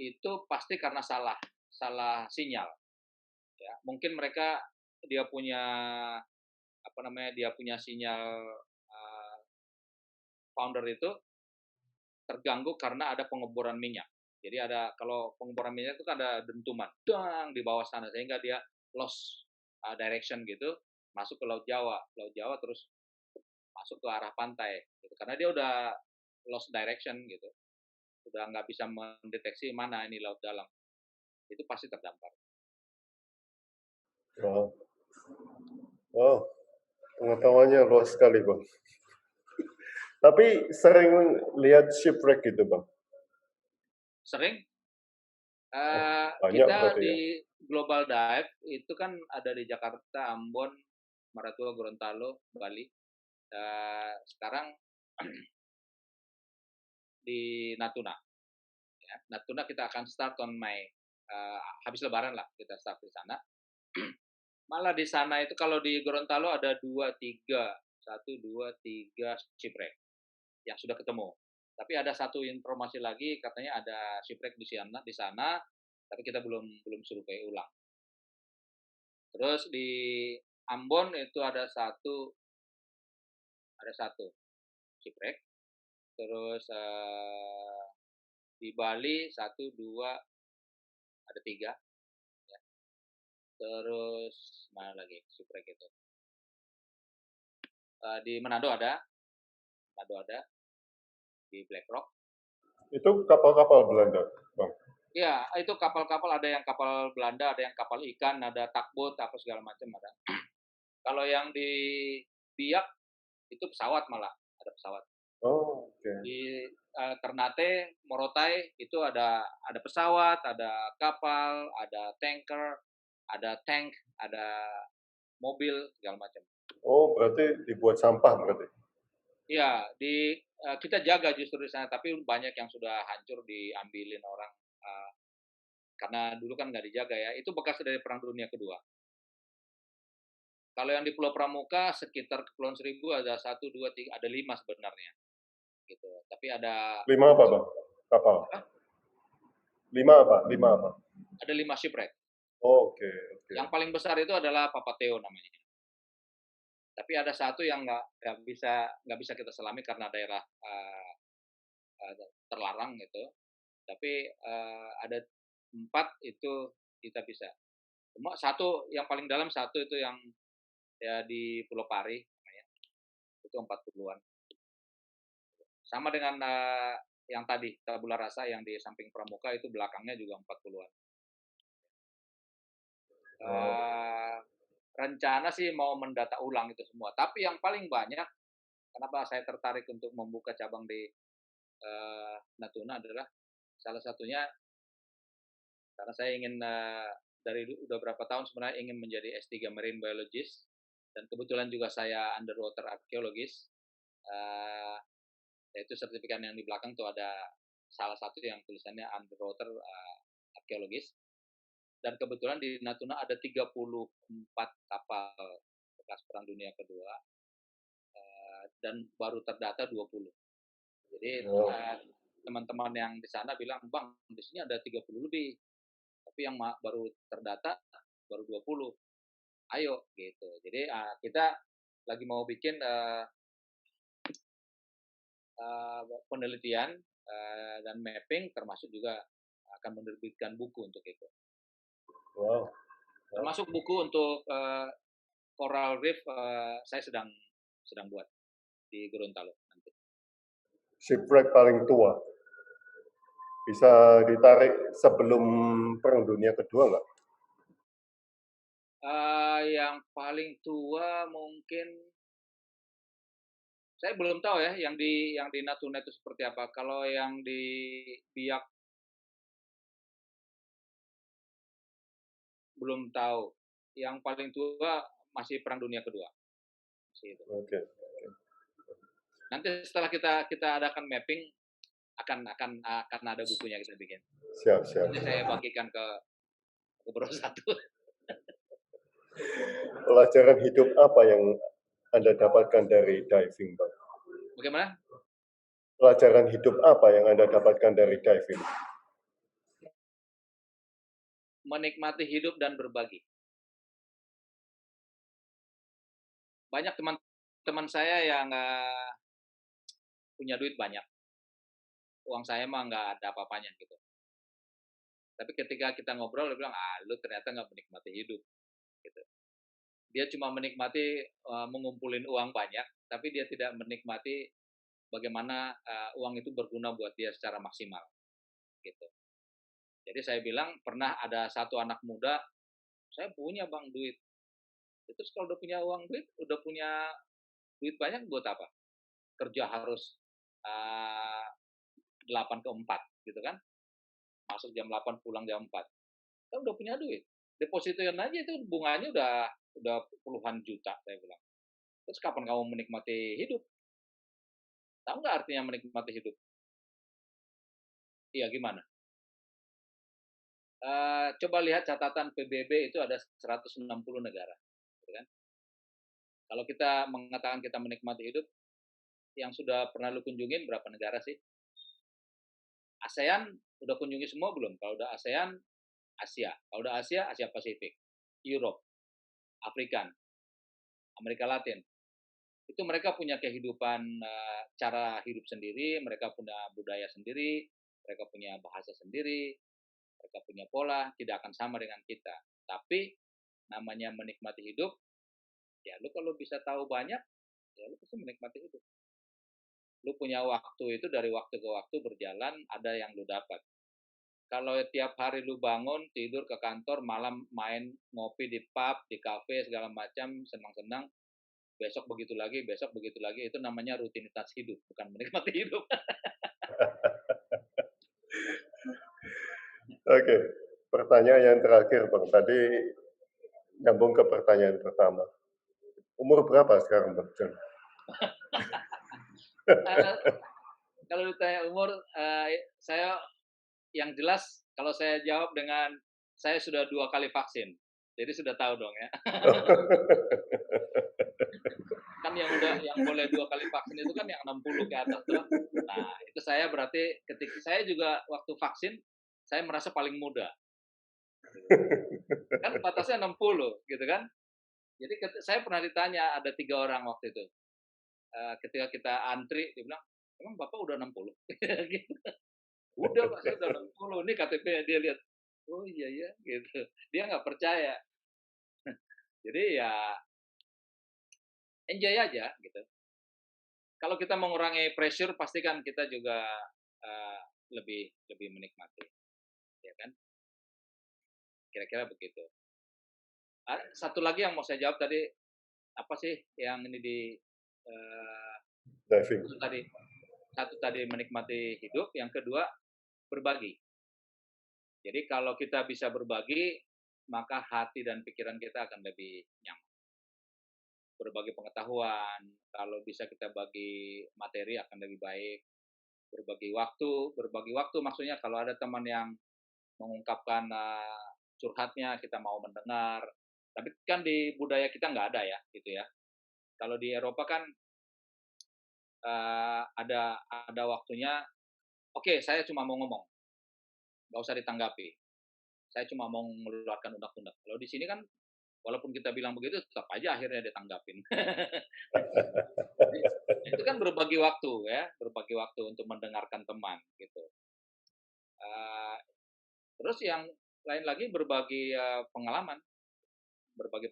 itu pasti karena salah sinyal. Ya, mungkin dia punya sinyal founder itu terganggu karena ada pengeboran minyak. Jadi kalau pengeboran minyak itu kan ada dentuman di bawah sana sehingga dia lost direction gitu, masuk ke Laut Jawa terus masuk ke arah pantai gitu. Karena dia udah lost direction gitu. Udah nggak bisa mendeteksi mana ini laut dalam. Itu pasti terdampar. Wow. Pengetahuannya luas sekali, Bang. Tapi sering lihat shipwreck gitu, Bang? Sering. Banyak Kita ya? di Global Dive itu kan ada di Jakarta, Ambon, Maratua, Gorontalo, Bali. Sekarang di Natuna. Ya, Natuna kita akan start on Mei. Habis Lebaran lah kita start di sana. Malah di sana itu kalau di Gorontalo ada 1, 2, 3 shipwreck yang sudah ketemu. Tapi ada satu informasi lagi katanya ada shipwreck di sana, tapi kita belum survei ulang. Terus di Ambon itu ada satu shipwreck. Terus di Bali 1, 2, ada 3. Ya. Terus mana lagi shipwreck itu? di Manado ada, di Black Rock. Itu kapal-kapal Belanda, Bang. Ya, itu kapal-kapal, ada yang kapal Belanda, ada yang kapal ikan, ada tugboat, apa segala macam ada. Kalau yang di Biak itu pesawat malah, ada pesawat. Oh, oke. Di Ternate, Morotai itu ada pesawat, ada kapal, ada tanker, ada tank, ada mobil segala macam. Oh, berarti dibuat sampah berarti. Iya, kita jaga justru di sana, tapi banyak yang sudah hancur diambilin orang karena dulu kan nggak dijaga ya. Itu bekas dari Perang Dunia Kedua. Kalau yang di Pulau Pramuka sekitar Kepulauan Seribu ada 1, 2, 3, ada 5 sebenarnya. Gitu. Tapi ada 5 apa, Bang? Kapal. Hah? 5 apa? 5 apa? Ada 5 shipwreck. Oh, oke. Yang paling besar itu adalah Papateo namanya. Tapi ada satu yang nggak bisa kita selami karena daerah terlarang gitu. Tapi ada 4 itu kita bisa. Cuma satu yang paling dalam, satu itu yang ya di Pulau Pari, itu 40-an. Sama dengan yang tadi Tabula Rasa yang di samping Pramuka itu belakangnya juga 40-an. Rencana sih mau mendata ulang itu semua. Tapi yang paling banyak, kenapa saya tertarik untuk membuka cabang di Natuna adalah salah satunya karena saya ingin dari udah berapa tahun sebenarnya ingin menjadi S3 Marine Biologist, dan kebetulan juga saya underwater archaeologist, yaitu sertifikat yang di belakang tuh ada salah satu yang tulisannya underwater archaeologist, dan kebetulan di Natuna ada 34 kapal bekas Perang Dunia Kedua dan baru terdata 20. Jadi teman-teman yang di sana bilang, Bang, di sini ada 30 lebih, tapi yang baru terdata baru 20. Ayo gitu. Jadi kita lagi mau bikin penelitian dan mapping, termasuk juga akan menerbitkan buku untuk itu. Wow. Termasuk buku untuk coral reef saya sedang buat di Gorontalo nanti. Shipwreck paling tua. Bisa ditarik sebelum Perang Dunia Kedua nggak? Yang paling tua mungkin saya belum tahu ya yang di Natuna itu seperti apa. Kalau yang di Biak belum tahu. Yang paling tua masih Perang Dunia Kedua. Oke. Nanti setelah kita adakan mapping akan ada bukunya kita bikin. Siap. Nanti saya bagikan ke Bro satu. Pelajaran hidup apa yang Anda dapatkan dari diving, Bang? Bagaimana? Pelajaran hidup apa yang Anda dapatkan dari diving? Menikmati hidup dan berbagi. Banyak teman-teman saya yang punya duit banyak. Uang saya mah nggak ada apa-apanya gitu. Tapi ketika kita ngobrol, dia bilang, lu ternyata nggak menikmati hidup. Gitu. Dia cuma menikmati mengumpulin uang banyak, tapi dia tidak menikmati bagaimana uang itu berguna buat dia secara maksimal. Gitu. Jadi saya bilang, pernah ada satu anak muda, saya punya Bang duit. Terus kalau udah punya uang duit, udah punya duit banyak buat apa? Kerja harus 8 ke 4 gitu kan. Masuk jam 8, pulang jam 4. Kan udah punya duit. Depositoin aja itu bunganya udah puluhan juta, saya bilang. Terus kapan kamu menikmati hidup? Tahu nggak artinya menikmati hidup? Iya, gimana? Coba lihat catatan PBB itu ada 160 negara. Gitu kan? Kalau kita mengatakan kita menikmati hidup, yang sudah pernah lu kunjungin berapa negara sih? ASEAN udah kunjungi semua belum? Kalau udah ASEAN, Asia. Kalau udah Asia, Asia Pasifik. Europe, Afrika, Amerika Latin. Itu mereka punya kehidupan, cara hidup sendiri, mereka punya budaya sendiri, mereka punya bahasa sendiri, mereka punya pola, tidak akan sama dengan kita. Tapi namanya menikmati hidup, ya lu kalau bisa tahu banyak, ya lu pasti menikmati hidup. Lu punya waktu itu dari waktu ke waktu berjalan, ada yang lu dapat. Kalau tiap hari lu bangun, tidur ke kantor, malam main ngopi di pub, di kafe, segala macam, senang-senang, besok begitu lagi, itu namanya rutinitas hidup, bukan menikmati hidup. Oke, pertanyaan yang terakhir Bang. Tadi nyambung ke pertanyaan pertama. Umur berapa sekarang Bang John? Kalau ditanya umur, saya yang jelas kalau saya jawab dengan saya sudah 2 kali vaksin. Jadi sudah tahu dong ya. Kan yang boleh 2 kali vaksin itu kan yang 60 ke atas tuh. Nah, itu saya berarti ketika saya juga waktu vaksin, saya merasa paling muda. Kan batasnya 60 gitu kan. Jadi saya pernah ditanya, ada 3 orang waktu itu. Ketika kita antri, dia bilang, "Emang Bapak udah 60?" Gitu. "Udah Pak, saya udah 60. Ini KTP-nya." Dia lihat, "Oh iya ya," gitu. Dia nggak percaya. Jadi ya enjoy aja gitu. Kalau kita mengurangi pressure, pasti kan kita juga lebih lebih menikmati, ya kan? Kira-kira begitu. Satu lagi yang mau saya jawab tadi, apa sih yang ini di Diving. satu tadi menikmati hidup, yang kedua berbagi. Jadi kalau kita bisa berbagi, maka hati dan pikiran kita akan lebih nyaman. Berbagi pengetahuan, kalau bisa kita bagi materi akan lebih baik. Berbagi waktu maksudnya kalau ada teman yang mengungkapkan curhatnya, kita mau mendengar. Tapi kan di budaya kita nggak ada ya, gitu ya. Kalau di Eropa kan ada waktunya. Oke, saya cuma mau ngomong, nggak usah ditanggapi. Saya cuma mau mengeluarkan undang-undang. Kalau di sini kan, walaupun kita bilang begitu, tetap aja akhirnya ditanggapin. Itu kan berbagi waktu ya, berbagi waktu untuk mendengarkan teman gitu. Terus yang lain lagi berbagi pengalaman, berbagi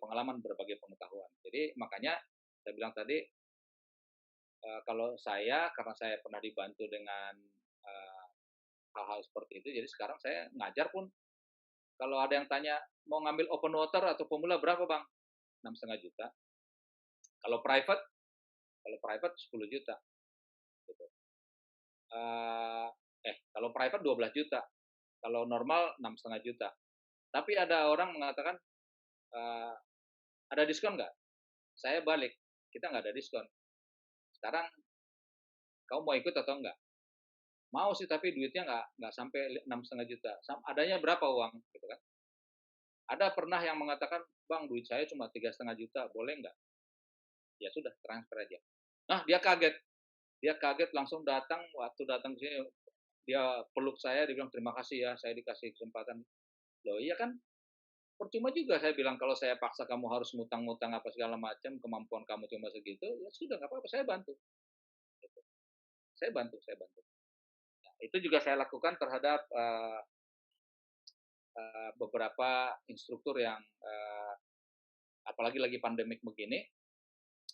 pengetahuan. Jadi makanya saya bilang tadi, kalau karena saya pernah dibantu dengan hal-hal seperti itu, jadi sekarang saya ngajar pun, kalau ada yang tanya, mau ngambil open water atau pemula berapa Bang? 6,5 juta. Kalau private 10 juta. Gitu. Kalau private 12 juta. Kalau normal 6,5 juta. Tapi ada orang mengatakan, ada diskon nggak? Saya balik, kita nggak ada diskon. Sekarang, kamu mau ikut atau enggak? Mau sih, tapi duitnya nggak sampai 6,5 juta. Adanya berapa uang? Gitu kan? Ada pernah yang mengatakan, Bang, duit saya cuma 3,5 juta, boleh nggak? Ya sudah, transfer aja. Nah, dia kaget langsung datang. Waktu datang ke sini, dia peluk saya, dia bilang terima kasih ya, saya dikasih kesempatan. Loh iya kan, percuma juga saya bilang kalau saya paksa kamu harus ngutang-ngutang apa segala macam, kemampuan kamu cuma segitu, ya sudah nggak apa-apa, saya bantu. Gitu. Saya bantu. Nah, itu juga saya lakukan terhadap beberapa instruktur yang apalagi lagi pandemik begini,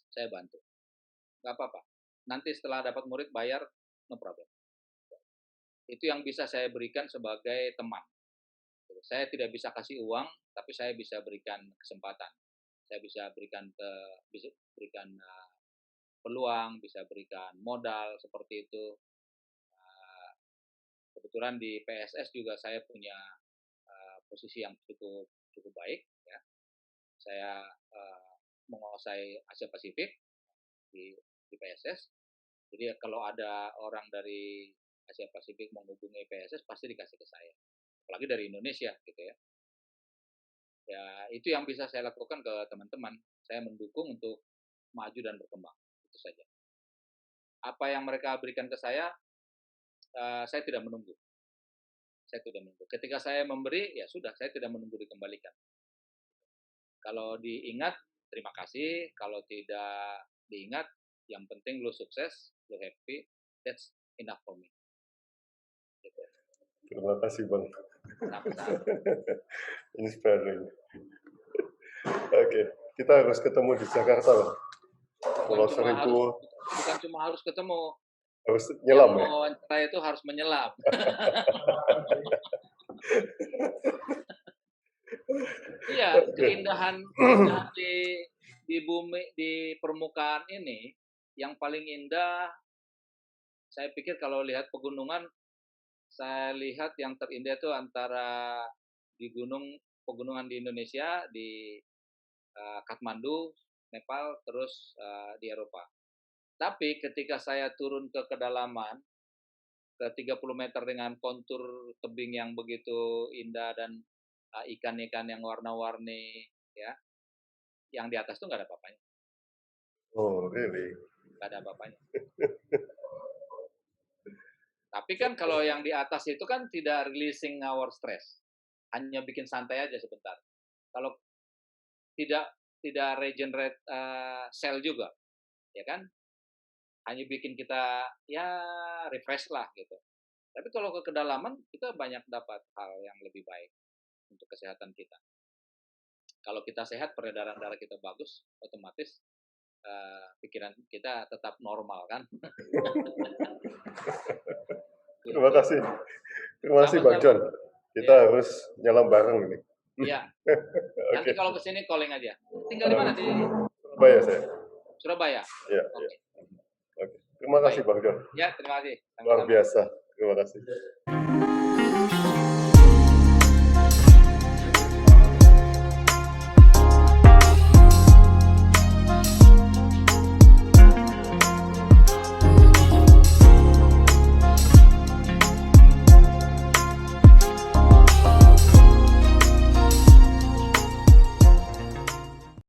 saya bantu. Nggak apa-apa. Nanti setelah dapat murid bayar, no problem. Itu yang bisa saya berikan sebagai teman. Saya tidak bisa kasih uang, tapi saya bisa berikan kesempatan. Saya bisa berikan peluang, bisa berikan modal seperti itu. Kebetulan di PSS juga saya punya posisi yang cukup baik. Ya. Saya menguasai Asia Pasifik di PSS. Jadi kalau ada orang dari Asia Pasifik menghubungi PSS pasti dikasih ke saya. Apalagi dari Indonesia gitu ya. Ya, itu yang bisa saya lakukan ke teman-teman. Saya mendukung untuk maju dan berkembang. Itu saja. Apa yang mereka berikan ke saya tidak menunggu. Ketika saya memberi, ya sudah, saya tidak menunggu dikembalikan. Kalau diingat, terima kasih. Kalau tidak diingat, yang penting lu sukses, lu happy, that's enough for me. Gitu. Terima kasih Bang. Sama-sama. Inspiring. Oke, kita harus ketemu di Jakarta Bang. Pulau Seribu bukan cuma harus ketemu, harus yang nyelam ya. wawancara itu harus menyelam. Iya, keindahan di bumi, di permukaan ini yang paling indah, saya pikir kalau lihat pegunungan, saya lihat yang terindah itu antara di pegunungan di Indonesia, di Kathmandu, Nepal, terus di Eropa. Tapi ketika saya turun ke kedalaman, ke 30 meter dengan kontur tebing yang begitu indah dan ikan-ikan yang warna-warni, ya, yang di atas tuh nggak ada apa-apanya, Oh, really? nggak ada apa-apanya. Tapi kan kalau yang di atas itu kan tidak releasing our stress, hanya bikin santai aja sebentar. Kalau tidak regenerate sel juga, ya kan? Hanya bikin kita ya refresh lah gitu. Tapi kalau ke kedalaman kita banyak dapat hal yang lebih baik untuk kesehatan kita. Kalau kita sehat, peredaran darah kita bagus, otomatis pikiran kita tetap normal kan. Terima kasih. Terima kasih Bang John. Kita harus nyelam bareng ini. Iya. Nanti kalau kesini calling aja. Tinggal di mana? Di Surabaya saya. Surabaya. Iya. Oke. Iya. Oke. Terima kasih Bang John. Ya, terima kasih. Luar biasa. Terima kasih.